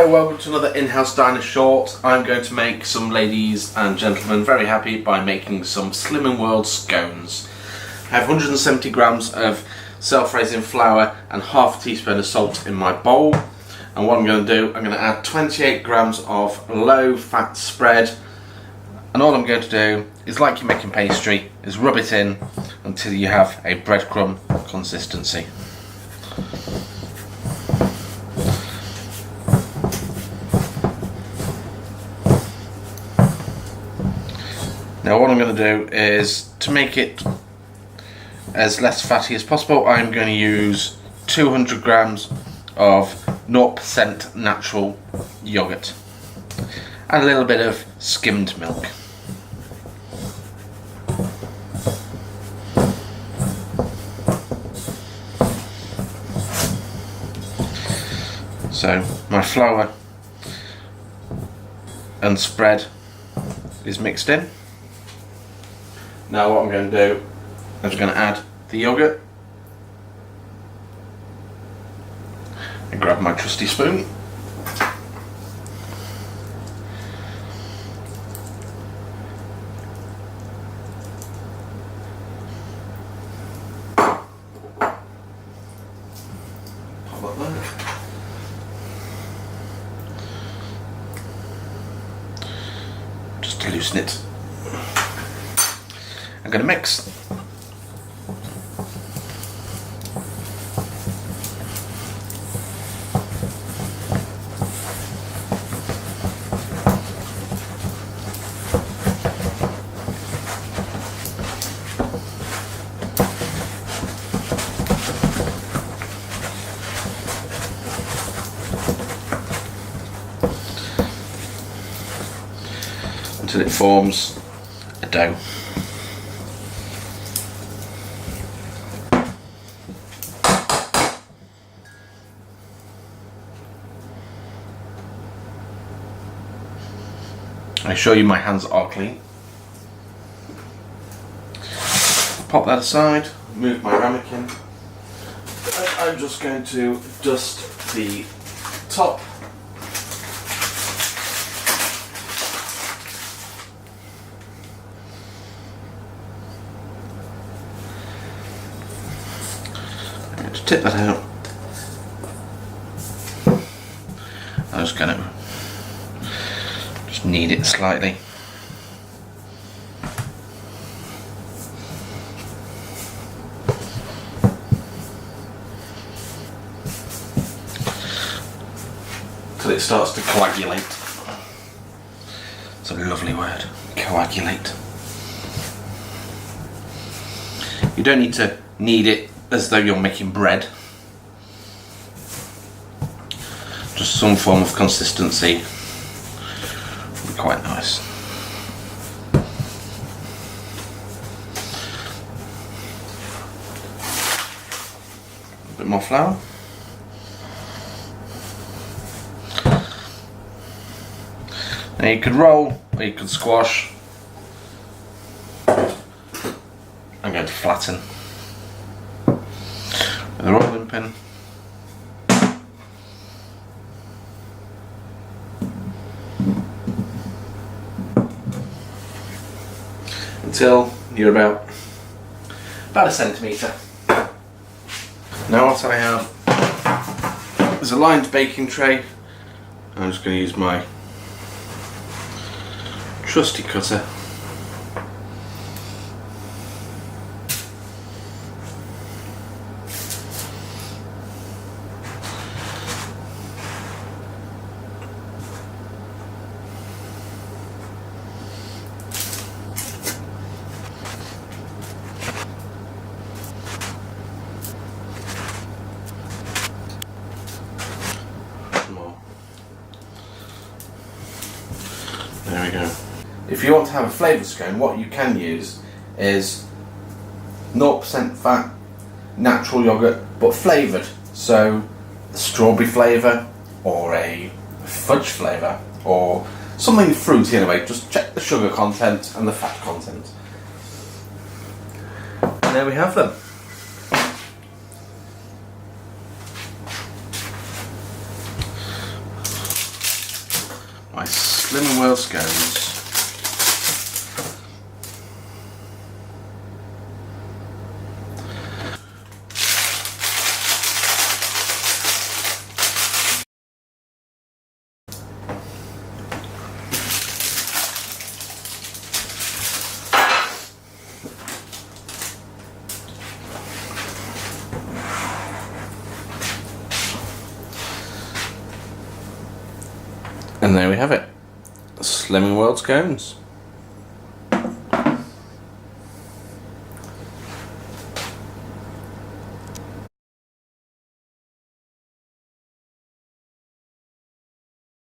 Hello, welcome to another in-house diner short. I'm going to make some ladies and gentlemen very happy by making some Slimming World Scones. I have 170 grams of self-raising flour and half a teaspoon of salt in my bowl. And what I'm going to do, I'm going to add 28 grams of low-fat spread. And all I'm going to do is, like you're making pastry, is rub it in until you have a breadcrumb consistency. Now what I'm going to do is, to make it as less fatty as possible, I'm going to use 200 grams of 0% natural yogurt and a little bit of skimmed milk. So my flour and spread is mixed in. Now what I'm going to do, I'm just going to add the yogurt and grab my trusty spoon. Pop that there. Just to loosen it. I'm going to mix. Until it forms a dough. I assure you my hands are clean. Pop that aside, move my ramekin. I'm just going to dust the top. I'm going to tip that out. I'm just going to knead it slightly. Till it starts to coagulate. It's a lovely word, coagulate. You don't need to knead it as though you're making bread. Just some form of consistency. Quite nice. A bit more flour. Now you could roll or you could squash. I'm going to flatten with a rolling pin. Until you're about a centimetre. Now what I have is a lined baking tray. I'm just going to use my trusty cutter. There we go. If you want to have a flavoured scone, what you can use is 0% fat, natural yoghurt, but flavoured. So a strawberry flavour, or a fudge flavour, or something fruity anyway. Just check the sugar content and the fat content. And there we have them. my Slimming World Scones. And there we have it, Slimming World Scones.